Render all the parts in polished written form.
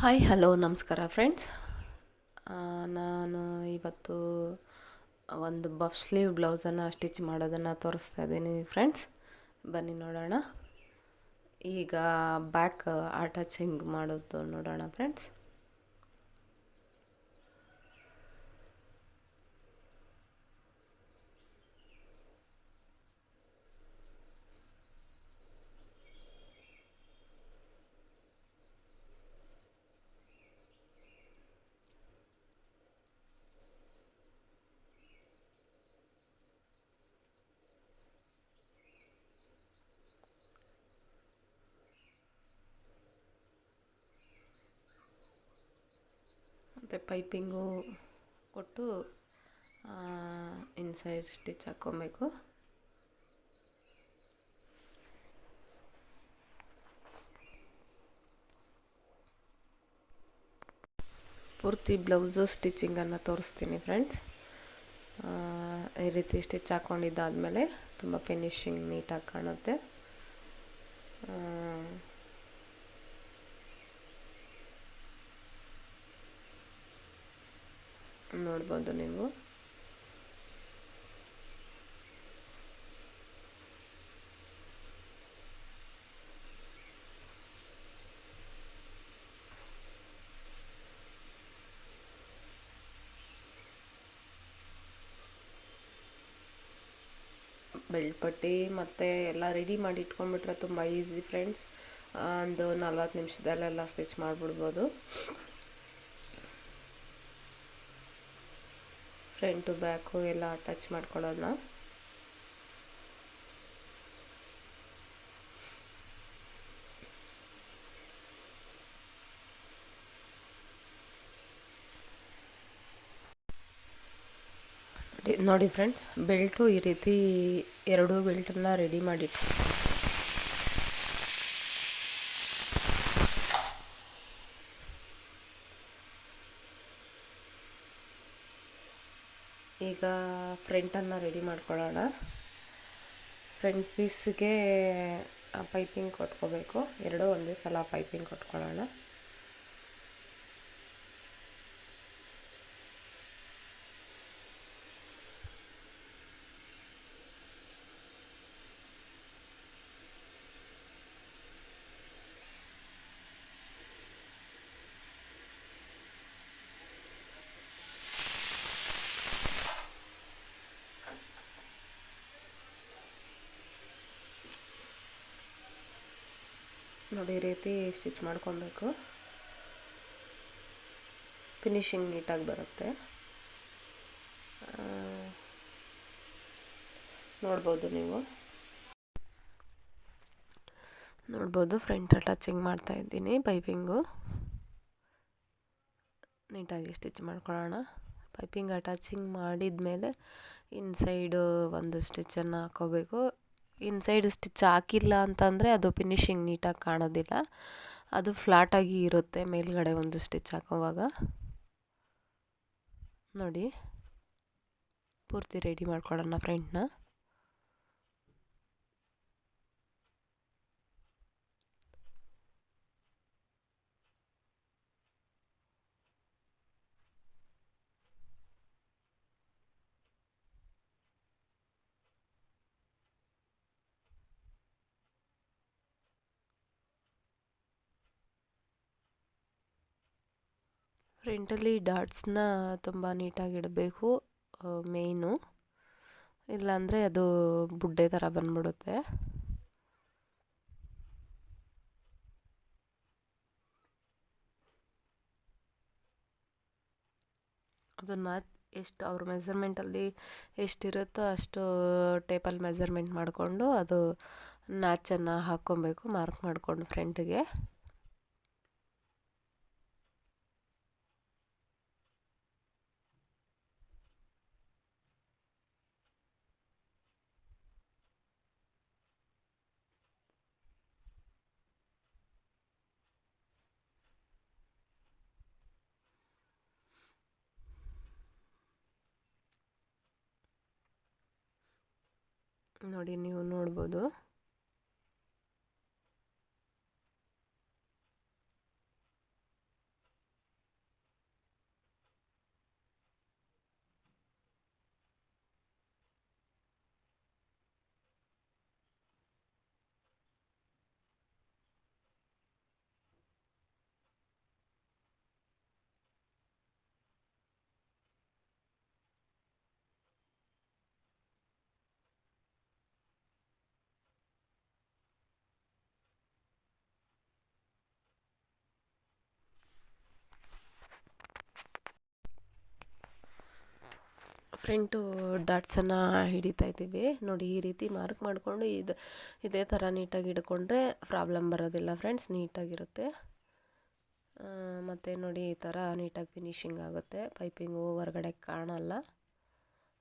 Hi hello ನಮಸ್ಕಾರ friends. ನಾನು ಇವತ್ತು ಒಂದು ಬಫ್ ಸ್ಲೀವ್ ಬ್ಲೌಸನ್ನು ಸ್ಟಿಚ್ ಮಾಡೋದನ್ನು ತೋರಿಸ್ತಾ ಇದ್ದೀನಿ ಫ್ರೆಂಡ್ಸ್. ಬನ್ನಿ ನೋಡೋಣ. ಈಗ ಬ್ಯಾಕ್ ಅಟ್ಯಾಚಿಂಗ್ ಮಾಡೋದು ನೋಡೋಣ ಫ್ರೆಂಡ್ಸ್. ಮತ್ತು ಪೈಪಿಂಗು ಕೊಟ್ಟು ಇನ್ಸೈಡ್ ಸ್ಟಿಚ್ ಹಾಕ್ಕೊಬೇಕು. ಪೂರ್ತಿ ಬ್ಲೌಸು ಸ್ಟಿಚಿಂಗನ್ನು ತೋರಿಸ್ತೀನಿ ಫ್ರೆಂಡ್ಸ್. ಈ ರೀತಿ ಸ್ಟಿಚ್ ಹಾಕ್ಕೊಂಡಿದ್ದಾದಮೇಲೆ ತುಂಬ ಫಿನಿಶಿಂಗ್ ನೀಟಾಗಿ ಕಾಣುತ್ತೆ. ನೋಡ್ಬೋದು ನೀವು. ಬೆಲ್ಟ್ ಪಟ್ಟಿ ಮತ್ತು ಎಲ್ಲ ರೆಡಿ ಮಾಡಿ ಇಟ್ಕೊಂಡ್ಬಿಟ್ರೆ ತುಂಬ ಈಸಿ ಫ್ರೆಂಡ್ಸ್. ಒಂದು 40 ನಿಮಿಷದಲ್ಲೆಲ್ಲ ಸ್ಟಿಚ್ ಮಾಡಿಬಿಡ್ಬೋದು. ಫ್ರಂಟು ಬ್ಯಾಕು ಎಲ್ಲ ಅಟ್ಯಾಚ್ ಮಾಡ್ಕೊಳ್ಳೋಣ. ನೋಡಿ ಫ್ರೆಂಡ್ಸ್, ಬೆಲ್ಟು ಈ ರೀತಿ ಎರಡು ಬೆಲ್ಟನ್ನು ರೆಡಿ ಮಾಡಿ ಈಗ ಫ್ರಂಟನ್ನು ರೆಡಿ ಮಾಡ್ಕೊಳ್ಳೋಣ. ಫ್ರಂಟ್ ಪೀಸ್ಗೆ ಪೈಪಿಂಗ್ ಕೊಟ್ಕೋಬೇಕು. ಎರಡೂ ಒಂದೇ ಸಲ ಪೈಪಿಂಗ್ ಕೊಟ್ಕೊಳ್ಳೋಣ. ನೋಡಿ, ಈ ರೀತಿ ಸ್ಟಿಚ್ ಮಾಡ್ಕೊಬೇಕು. ಫಿನಿಶಿಂಗ್ ನೀಟಾಗಿ ಬರುತ್ತೆ. ನೋಡ್ಬೋದು ಫ್ರಂಟ್ ಅಟ್ಯಾಚಿಂಗ್ ಮಾಡ್ತಾ ಇದ್ದೀನಿ. ಪೈಪಿಂಗು ನೀಟಾಗಿ ಸ್ಟಿಚ್ ಮಾಡ್ಕೊಳ್ಳೋಣ. ಪೈಪಿಂಗ್ ಅಟ್ಯಾಚಿಂಗ್ ಮಾಡಿದ ಮೇಲೆ ಇನ್ಸೈಡು ಒಂದು ಸ್ಟಿಚ್ಚನ್ನು ಹಾಕೋಬೇಕು. ಇನ್ಸೈಡ್ ಸ್ಟಿಚ್ ಹಾಕಿಲ್ಲ ಅಂತಂದರೆ ಅದು ಫಿನಿಶಿಂಗ್ ನೀಟಾಗಿ ಕಾಣೋದಿಲ್ಲ. ಅದು ಫ್ಲಾಟಾಗಿ ಇರುತ್ತೆ ಮೇಲ್ಗಡೆ ಒಂದು ಸ್ಟಿಚ್ ಹಾಕೋವಾಗ. ನೋಡಿ, ಪೂರ್ತಿ ರೆಡಿ ಮಾಡ್ಕೊಳ್ಳೋಣ ಫ್ರಂಟ್ನ. ಫ್ರಂಟಲ್ಲಿ ಡಾಟ್ಸ್ನ ತುಂಬ ನೀಟಾಗಿ ಇಡಬೇಕು ಮೇಯ್ನು, ಇಲ್ಲಾಂದರೆ ಅದು ಬುಡ್ಡೆ ಥರ ಬಂದ್ಬಿಡುತ್ತೆ. ಅದನ್ನು ಎಷ್ಟು ಅವ್ರ ಮೆಸರ್ಮೆಂಟಲ್ಲಿ ಎಷ್ಟಿರುತ್ತೋ ಅಷ್ಟು ಟೇಪಲ್ಲಿ ಮೆಸರ್ಮೆಂಟ್ ಮಾಡಿಕೊಂಡು ಅದು ನ್ಯಾಚನ್ನು ಹಾಕ್ಕೊಬೇಕು, ಮಾರ್ಕ್ ಮಾಡಿಕೊಂಡು ಫ್ರಂಟಿಗೆ. ನೋಡಿ, ನೀವು ನೋಡ್ಬೋದು. ಫ್ರಂಟು ಡಾಟ್ಸನ್ನು ಹಿಡಿತಾ ಇದ್ದೀವಿ ನೋಡಿ. ಈ ರೀತಿ ಮಾರ್ಕ್ ಮಾಡಿಕೊಂಡು ಇದೇ ಥರ ನೀಟಾಗಿ ಹಿಡ್ಕೊಂಡ್ರೆ ಪ್ರಾಬ್ಲಮ್ ಬರೋದಿಲ್ಲ ಫ್ರೆಂಡ್ಸ್, ನೀಟಾಗಿರುತ್ತೆ. ಮತ್ತು ನೋಡಿ ಈ ಥರ ನೀಟಾಗಿ ಫಿನಿಶಿಂಗ್ ಆಗುತ್ತೆ. ಪೈಪಿಂಗು ಹೊರಗಡೆ ಕಾಣಲ್ಲ.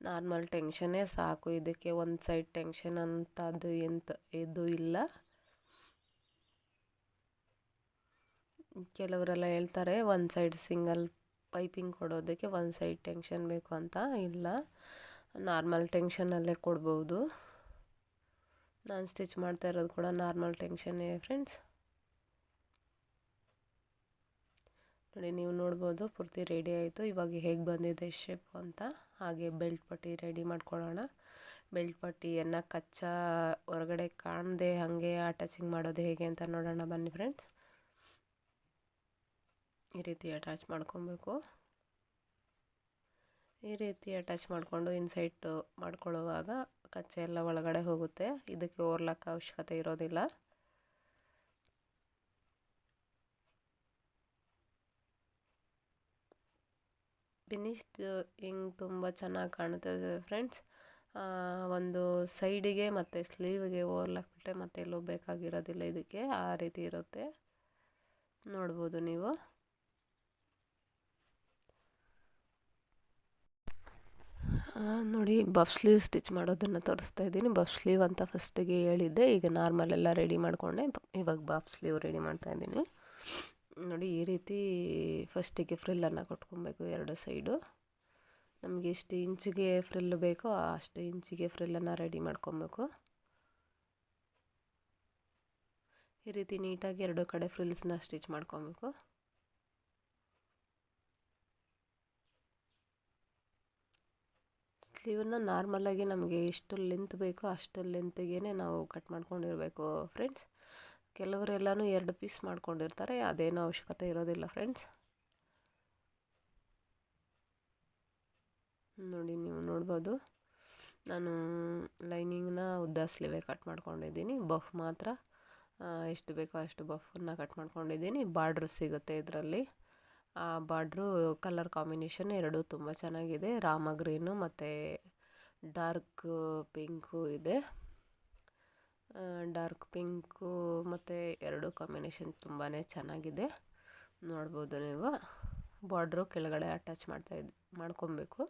ನಾರ್ಮಲ್ ಟೆನ್ಷನ್ನೇ ಸಾಕು ಇದಕ್ಕೆ, ಒಂದು ಸೈಡ್ ಟೆನ್ಷನ್ ಅಂತದ್ದು ಇದು ಇಲ್ಲ. ಕೆಲವರೆಲ್ಲ ಹೇಳ್ತಾರೆ ಒಂದು ಸೈಡ್ ಸಿಂಗಲ್ ಪೈಪಿಂಗ್ ಕೊಡೋದಕ್ಕೆ ಒಂದು ಸೈಡ್ ಟೆನ್ಷನ್ ಬೇಕು ಅಂತ. ಇಲ್ಲ, ನಾರ್ಮಲ್ ಟೆನ್ಷನಲ್ಲೇ ಕೊಡ್ಬೋದು. ನಾನು ಸ್ಟಿಚ್ ಮಾಡ್ತಾ ಇರೋದು ಕೂಡ ನಾರ್ಮಲ್ ಟೆನ್ಷನ್ನೇ ಫ್ರೆಂಡ್ಸ್. ನೋಡಿ ನೀವು ನೋಡ್ಬೋದು ಪೂರ್ತಿ ರೆಡಿ ಆಯಿತು. ಇವಾಗ ಹೇಗೆ ಬಂದಿದೆ ಶೇಪ್ ಅಂತ. ಹಾಗೆ ಬೆಲ್ಟ್ ಪಟ್ಟಿ ರೆಡಿ ಮಾಡ್ಕೊಳ್ಳೋಣ. ಬೆಲ್ಟ್ ಪಟ್ಟಿಯನ್ನು ಕಚ್ಚಾ ಹೊರಗಡೆ ಕಾಣದೆ ಹಾಗೆ ಅಟ್ಯಾಚಿಂಗ್ ಮಾಡೋದು ಹೇಗೆ ಅಂತ ನೋಡೋಣ ಬನ್ನಿ ಫ್ರೆಂಡ್ಸ್. ಈ ರೀತಿ ಅಟ್ಯಾಚ್ ಮಾಡ್ಕೊಬೇಕು. ಈ ರೀತಿ ಅಟ್ಯಾಚ್ ಮಾಡಿಕೊಂಡು ಇನ್ಸೈಟ್ ಮಾಡ್ಕೊಳ್ಳುವಾಗ ಕಚ್ಚೆ ಎಲ್ಲ ಒಳಗಡೆ ಹೋಗುತ್ತೆ. ಇದಕ್ಕೆ ಓರ್ಲಾಕ್ ಅವಶ್ಯಕತೆ ಇರೋದಿಲ್ಲ. ಫಿನಿಶ್ಡ್ ಹಿಂಗೆ ತುಂಬ ಚೆನ್ನಾಗಿ ಕಾಣುತ್ತದೆ ಫ್ರೆಂಡ್ಸ್. ಒಂದು ಸೈಡಿಗೆ ಮತ್ತು ಸ್ಲೀವ್ಗೆ ಓರ್ಲಾಕ್ ಬಿಟ್ಟರೆ ಮತ್ತೆ ಎಲ್ಲೂ ಬೇಕಾಗಿರೋದಿಲ್ಲ. ಇದಕ್ಕೆ ಆ ರೀತಿ ಇರುತ್ತೆ, ನೋಡ್ಬೋದು ನೀವು. ನೋಡಿ ಬಫ್ ಸ್ಲೀವ್ ಸ್ಟಿಚ್ ಮಾಡೋದನ್ನು ತೋರಿಸ್ತಾ ಇದ್ದೀನಿ. ಬಫ್ ಸ್ಲೀವ್ ಅಂತ ಫಸ್ಟಿಗೆ ಹೇಳಿದ್ದೆ, ಈಗ ನಾರ್ಮಲ್ ಎಲ್ಲ ರೆಡಿ ಮಾಡಿಕೊಂಡೆ. ಇವಾಗ ಬಫ್ ಸ್ಲೀವ್ ರೆಡಿ ಮಾಡ್ತಾಯಿದ್ದೀನಿ. ನೋಡಿ ಈ ರೀತಿ ಫಸ್ಟಿಗೆ ಫ್ರಿಲ್ಲನ್ನು ಕೊಟ್ಕೊಬೇಕು ಎರಡು ಸೈಡು. ನಮಗೆ ಎಷ್ಟು ಇಂಚಿಗೆ ಫ್ರಿಲ್ ಬೇಕೋ ಅಷ್ಟು ಇಂಚಿಗೆ ಫ್ರಿಲ್ಲನ್ನು ರೆಡಿ ಮಾಡ್ಕೊಬೇಕು. ಈ ರೀತಿ ನೀಟಾಗಿ ಎರಡು ಕಡೆ ಫ್ರಿಲ್ಸ್ನ ಸ್ಟಿಚ್ ಮಾಡ್ಕೊಬೇಕು. ಸ್ಲೀವನ್ನ ನಾರ್ಮಲಾಗಿ ನಮಗೆ ಎಷ್ಟು ಲೆಂತ್ ಬೇಕೋ ಅಷ್ಟು ಲೆಂತಿಗೆ ನಾವು ಕಟ್ ಮಾಡ್ಕೊಂಡಿರಬೇಕು ಫ್ರೆಂಡ್ಸ್. ಕೆಲವರೆಲ್ಲನೂ 2 ಪೀಸ್ ಮಾಡ್ಕೊಂಡಿರ್ತಾರೆ, ಅದೇನೋ ಅವಶ್ಯಕತೆ ಇರೋದಿಲ್ಲ ಫ್ರೆಂಡ್ಸ್. ನೋಡಿ ನೀವು ನೋಡ್ಬೋದು, ನಾನು ಲೈನಿಂಗ್ನ ಉದ್ದ ಸ್ಲೀವೇ ಕಟ್ ಮಾಡ್ಕೊಂಡಿದ್ದೀನಿ. ಬಫ್ ಮಾತ್ರ ಎಷ್ಟು ಬೇಕೋ ಅಷ್ಟು ಬಫನ್ನು ಕಟ್ ಮಾಡ್ಕೊಂಡಿದ್ದೀನಿ. ಬಾರ್ಡ್ರ್ ಸಿಗುತ್ತೆ ಇದರಲ್ಲಿ. ಆ ಬಾರ್ಡ್ರು ಕಲರ್ ಕಾಂಬಿನೇಷನ್ ಎರಡೂ ತುಂಬ ಚೆನ್ನಾಗಿದೆ. ರಾಮ ಗ್ರೀನು ಮತ್ತು ಡಾರ್ಕ್ ಪಿಂಕು ಇದೆ. ಡಾರ್ಕ್ ಪಿಂಕು ಮತ್ತು ಎರಡು ಕಾಂಬಿನೇಷನ್ ತುಂಬಾ ಚೆನ್ನಾಗಿದೆ, ನೋಡ್ಬೋದು ನೀವು. ಬಾರ್ಡ್ರು ಕೆಳಗಡೆ ಅಟ್ಯಾಚ್ ಮಾಡ್ಕೊಬೇಕು.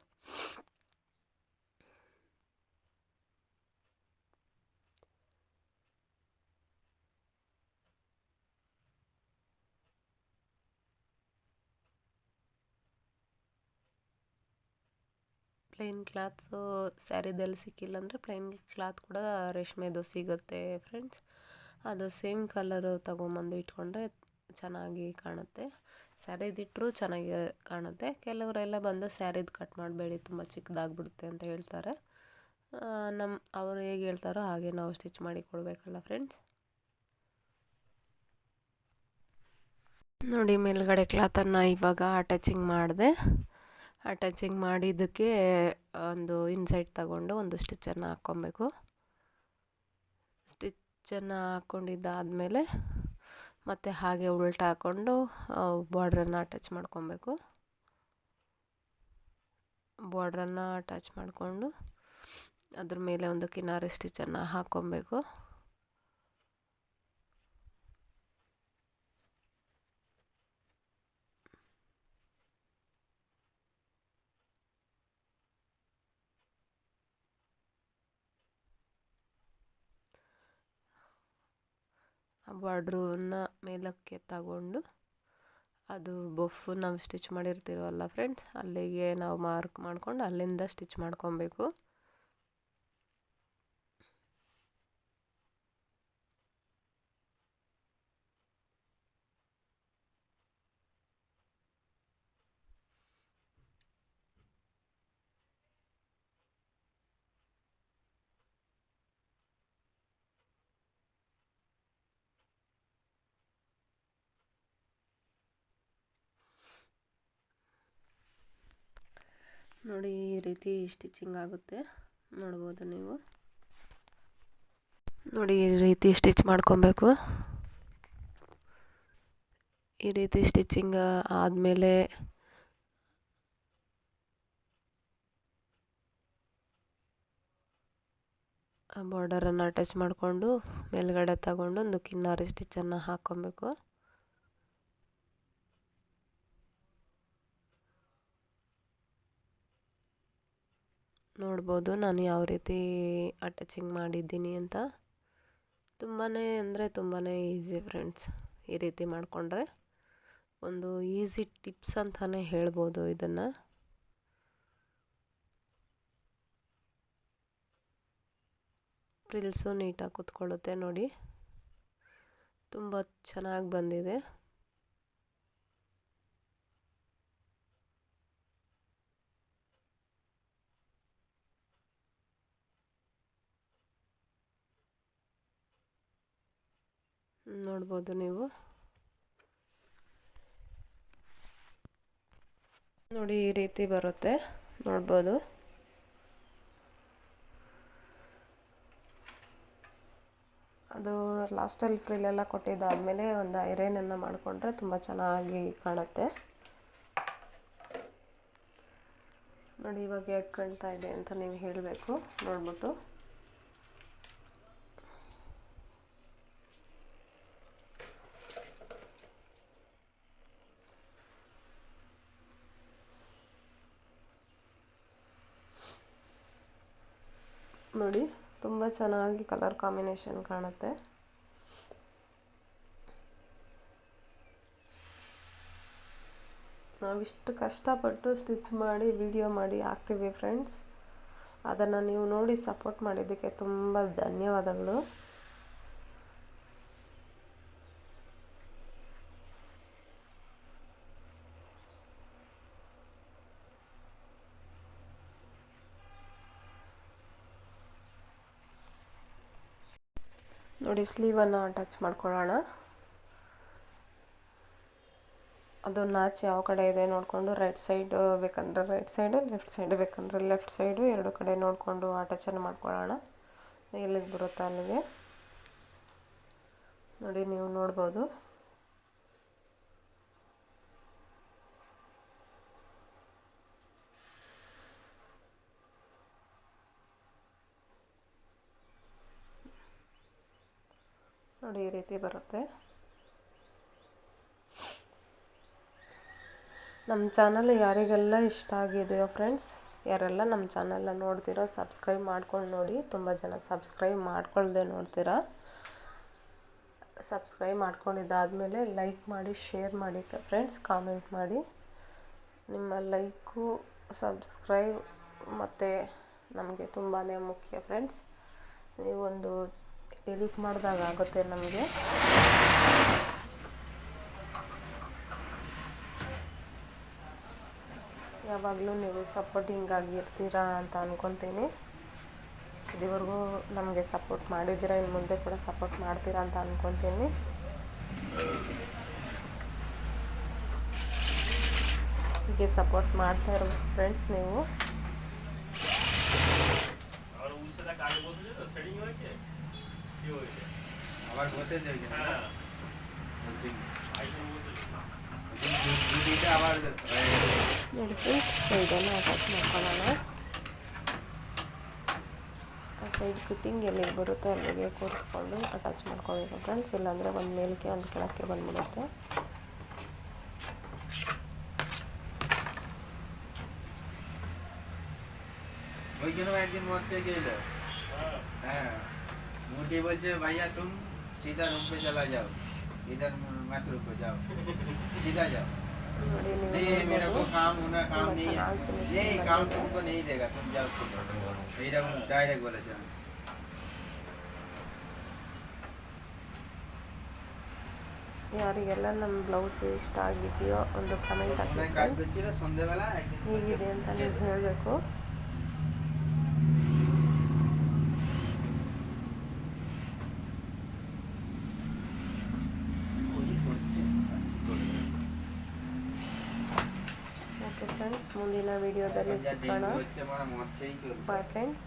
ಪ್ಲೇನ್ ಕ್ಲಾತ್ಸು ಸ್ಯಾರಿದಲ್ಲಿ ಸಿಕ್ಕಿಲ್ಲ ಅಂದರೆ ಪ್ಲೇನ್ ಕ್ಲಾತ್ ಕೂಡ ರೇಷ್ಮೆದು ಸಿಗುತ್ತೆ ಫ್ರೆಂಡ್ಸ್. ಅದು ಸೇಮ್ ಕಲರು ತೊಗೊಂಬಂದು ಇಟ್ಕೊಂಡ್ರೆ ಚೆನ್ನಾಗಿ ಕಾಣುತ್ತೆ. ಸ್ಯಾರಿದಿಟ್ಟರೂ ಚೆನ್ನಾಗಿ ಕಾಣುತ್ತೆ. ಕೆಲವರೆಲ್ಲ ಬಂದು ಸ್ಯಾರಿದು ಕಟ್ ಮಾಡಬೇಡಿ, ತುಂಬ ಚಿಕ್ಕದಾಗ್ಬಿಡುತ್ತೆ ಅಂತ ಹೇಳ್ತಾರೆ. ಅವರು ಹೇಗೆ ಹೇಳ್ತಾರೋ ಹಾಗೆ ನಾವು ಸ್ಟಿಚ್ ಮಾಡಿ ಕೊಡಬೇಕಲ್ಲ ಫ್ರೆಂಡ್ಸ್. ನೋಡಿ ಮೇಲ್ಗಡೆ ಕ್ಲಾತನ್ನು ಇವಾಗ ಅಟ್ಯಾಚಿಂಗ್ ಮಾಡಿದೆ. ಅಟ್ಯಾಚಿಂಗ್ ಮಾಡಿದ್ದಕ್ಕೆ ಒಂದು ಇನ್ಸೈಡ್ ತಗೊಂಡು ಒಂದು ಸ್ಟಿಚ್ಚನ್ನು ಹಾಕ್ಕೊಬೇಕು. ಸ್ಟಿಚ್ಚನ್ನು ಹಾಕ್ಕೊಂಡಿದ್ದಾದಮೇಲೆ ಮತ್ತು ಹಾಗೆ ಉಲ್ಟಾ ಹಾಕ್ಕೊಂಡು ಬಾರ್ಡ್ರನ್ನು ಅಟ್ಯಾಚ್ ಮಾಡ್ಕೊಬೇಕು. ಬಾರ್ಡ್ರನ್ನು ಅಟ್ಯಾಚ್ ಮಾಡಿಕೊಂಡು ಅದ್ರ ಮೇಲೆ ಒಂದು ಕಿನಾರಿ ಸ್ಟಿಚ್ಚನ್ನು ಹಾಕ್ಕೊಬೇಕು. ಬಾರ್ಡ್ರನ್ನ ಮೇಲಕ್ಕೆ ತಗೊಂಡು ಅದು ಬಫ್ ನಾವು ಸ್ಟಿಚ್ ಮಾಡಿರ್ತೀವಲ್ಲ ಫ್ರೆಂಡ್ಸ್, ಅಲ್ಲಿಗೆ ನಾವು ಮಾರ್ಕ್ ಮಾಡ್ಕೊಂಡು ಅಲ್ಲಿಂದ ಸ್ಟಿಚ್ ಮಾಡ್ಕೊಬೇಕು. ನೋಡಿ ಈ ರೀತಿ ಸ್ಟಿಚಿಂಗ್ ಆಗುತ್ತೆ, ನೋಡ್ಬೋದು ನೀವು. ನೋಡಿ ಈ ರೀತಿ ಸ್ಟಿಚ್ ಮಾಡ್ಕೊಬೇಕು. ಈ ರೀತಿ ಸ್ಟಿಚಿಂಗ್ ಆದಮೇಲೆ ಬಾರ್ಡರನ್ನು ಅಟ್ಯಾಚ್ ಮಾಡಿಕೊಂಡು ಮೇಲ್ಗಡೆ ತಗೊಂಡು ಒಂದು ಕಿನ್ನಾರಿ ಸ್ಟಿಚ್ಚನ್ನು ಹಾಕ್ಕೊಬೇಕು. ನೋಡ್ಬೋದು ನಾನು ಯಾವ ರೀತಿ ಅಟ್ಯಾಚಿಂಗ್ ಮಾಡಿದ್ದೀನಿ ಅಂತ. ತುಂಬಾ ಅಂದರೆ ತುಂಬಾ ಈಸಿ ಫ್ರೆಂಡ್ಸ್. ಈ ರೀತಿ ಮಾಡಿಕೊಂಡ್ರೆ ಒಂದು ಈಸಿ ಟಿಪ್ಸ್ ಅಂತಲೇ ಹೇಳ್ಬೋದು ಇದನ್ನು. ಫ್ರಿಲ್ಸು ನೀಟಾಗಿ ಕೂತ್ಕೊಳ್ಳುತ್ತೆ ನೋಡಿ, ತುಂಬ ಚೆನ್ನಾಗಿ ಬಂದಿದೆ. ನೋಡ್ಬೋದು ನೀವು ನೋಡಿ, ಈ ರೀತಿ ಬರುತ್ತೆ ನೋಡ್ಬೋದು. ಅದು ಲಾಸ್ಟಲ್ಲಿ ಫ್ರಿಲೆಲ್ಲ ಕೊಟ್ಟಿದ್ದಾದಮೇಲೆ ಒಂದು ಐರನನ್ನು ಮಾಡಿಕೊಂಡ್ರೆ ತುಂಬ ಚೆನ್ನಾಗಿ ಕಾಣುತ್ತೆ ನೋಡಿ. ಇವಾಗ ಹೇಗೆ ಕಾಣ್ತಾ ಇದೆ ಅಂತ ನೀವು ಹೇಳಬೇಕು ನೋಡ್ಬಿಟ್ಟು. ನೋಡಿ ತುಂಬ ಚೆನ್ನಾಗಿ ಕಲರ್ ಕಾಂಬಿನೇಷನ್ ಕಾಣುತ್ತೆ. ನಾವಿಷ್ಟು ಕಷ್ಟಪಟ್ಟು ಸ್ಟಿಚ್ ಮಾಡಿ ವಿಡಿಯೋ ಮಾಡಿ ಹಾಕ್ತೀವಿ ಫ್ರೆಂಡ್ಸ್. ಅದನ್ನು ನೀವು ನೋಡಿ ಸಪೋರ್ಟ್ ಮಾಡಿದ್ದಕ್ಕೆ ತುಂಬ ಧನ್ಯವಾದಗಳು. ನೋಡಿ ಸ್ಲೀವನ್ನು ಅಟ್ಯಾಚ್ ಮಾಡ್ಕೊಳ್ಳೋಣ. ಅದು ನಾಚ್ ಯಾವ ಕಡೆ ಇದೆ ನೋಡಿಕೊಂಡು ರೈಟ್ ಸೈಡ್ ಬೇಕಂದ್ರೆ ರೈಟ್ ಸೈಡು, ಲೆಫ್ಟ್ ಸೈಡ್ ಬೇಕಂದ್ರೆ ಲೆಫ್ಟ್ ಸೈಡು, ಎರಡು ಕಡೆ ನೋಡಿಕೊಂಡು ಅಟ್ಯಾಚನ್ನು ಮಾಡ್ಕೊಳ್ಳೋಣ. ಎಲ್ಲಿಗೆ ಬರುತ್ತೋ ಅಲ್ಲಿಗೆ ನೋಡಿ ನೀವು ನೋಡ್ಬೋದು. ನೋಡಿ ಈ ರೀತಿ ಬರುತ್ತೆ. ನಮ್ಮ ಚಾನಲ್ ಯಾರಿಗೆಲ್ಲ ಇಷ್ಟ ಆಗಿದೆಯೋ ಫ್ರೆಂಡ್ಸ್, ಯಾರೆಲ್ಲ ನಮ್ಮ ಚಾನಲ್ನ ನೋಡ್ತೀರೋ ಸಬ್ಸ್ಕ್ರೈಬ್ ಮಾಡ್ಕೊಂಡು ನೋಡಿ. ತುಂಬ ಜನ ಸಬ್ಸ್ಕ್ರೈಬ್ ಮಾಡ್ಕೊಳ್ದೆ ನೋಡ್ತೀರಾ. ಸಬ್ಸ್ಕ್ರೈಬ್ ಮಾಡ್ಕೊಂಡಿದ್ದಾದಮೇಲೆ ಲೈಕ್ ಮಾಡಿ, ಶೇರ್ ಮಾಡಿ ಫ್ರೆಂಡ್ಸ್, ಕಾಮೆಂಟ್ ಮಾಡಿ. ನಿಮ್ಮ ಲೈಕು, ಸಬ್ಸ್ಕ್ರೈಬ್ ಮತ್ತು ನಮಗೆ ತುಂಬಾ ಮುಖ್ಯ ಫ್ರೆಂಡ್ಸ್. ನೀವೊಂದು ಎಡಿಟ್ ಮಾಡಿದಾಗ ಆಗುತ್ತೆ ನಮಗೆ. ಯಾವಾಗಲೂ ನೀವು ಸಪೋರ್ಟಿಂಗ್ ಆಗಿರ್ತೀರಾ ಅಂತ ಅಂದ್ಕೊತೀನಿ. ಇದುವರೆಗೂ ನಮಗೆ ಸಪೋರ್ಟ್ ಮಾಡಿದ್ದೀರಾ, ಇನ್ನು ಮುಂದೆ ಕೂಡ ಸಪೋರ್ಟ್ ಮಾಡ್ತೀರಾ ಅಂತ ಅಂದ್ಕೊತೀನಿ. ಹೀಗೆ ಸಪೋರ್ಟ್ ಮಾಡ್ತಾ ಇರ್ಬೇಕು ಫ್ರೆಂಡ್ಸ್ ನೀವು. ನೋಡಿ ಫ್ರೆಂಡ್ಸ್, ಸೈಡನ್ನು ಅಟ್ಯಾಚ್ ಮಾಡ್ಕೊಳ್ಳೋಣ. ಆ ಸೈಡ್ ಫಿಟ್ಟಿಂಗ್ ಎಲ್ಲಿಗೆ ಬರುತ್ತೋ ಅಲ್ಲಿಗೆ ಕೂರಿಸ್ಕೊಂಡು ಅಟ್ಯಾಚ್ ಮಾಡ್ಕೋಬೇಕು ಫ್ರೆಂಡ್ಸ್. ಇಲ್ಲಾಂದರೆ ಒಂದು ಮೇಲಕ್ಕೆ ಒಂದು ಕೆಳಕ್ಕೆ ಬಂದ್ಬಿಡುತ್ತೆ. একদিন মরতে গেল, হ্যাঁ মুটি বলছে ভাইয়া तुम सीधा रूम पे चला जाओ, इधर मत रुको, जाओ सीधा जाओ। नहीं मेरे को काम होना, काम नहीं है, नहीं काम तुमको नहीं देगा, तुम जाओ सीधा। डायरेक्ट बोला जाओ। ಯಾರಿಗೆಲ್ಲ ನಮ್ಮ ಬ್ಲೌಸ್ ಇಷ್ಟ ಆಗಿದೆಯೋ ಒಂದು ಕಮೆಂಟ್ ಹಾಕಿ ಫ್ರೆಂಡ್ಸ್. ಹೇಗಿದೆ ಅಂತ ನೀವು ಹೇಳಬೇಕು. ಓಕೆ ಫ್ರೆಂಡ್ಸ್, ಮುಂದಿನ ವಿಡಿಯೋದಲ್ಲಿ ಸಿಗೋಣ. Bye friends.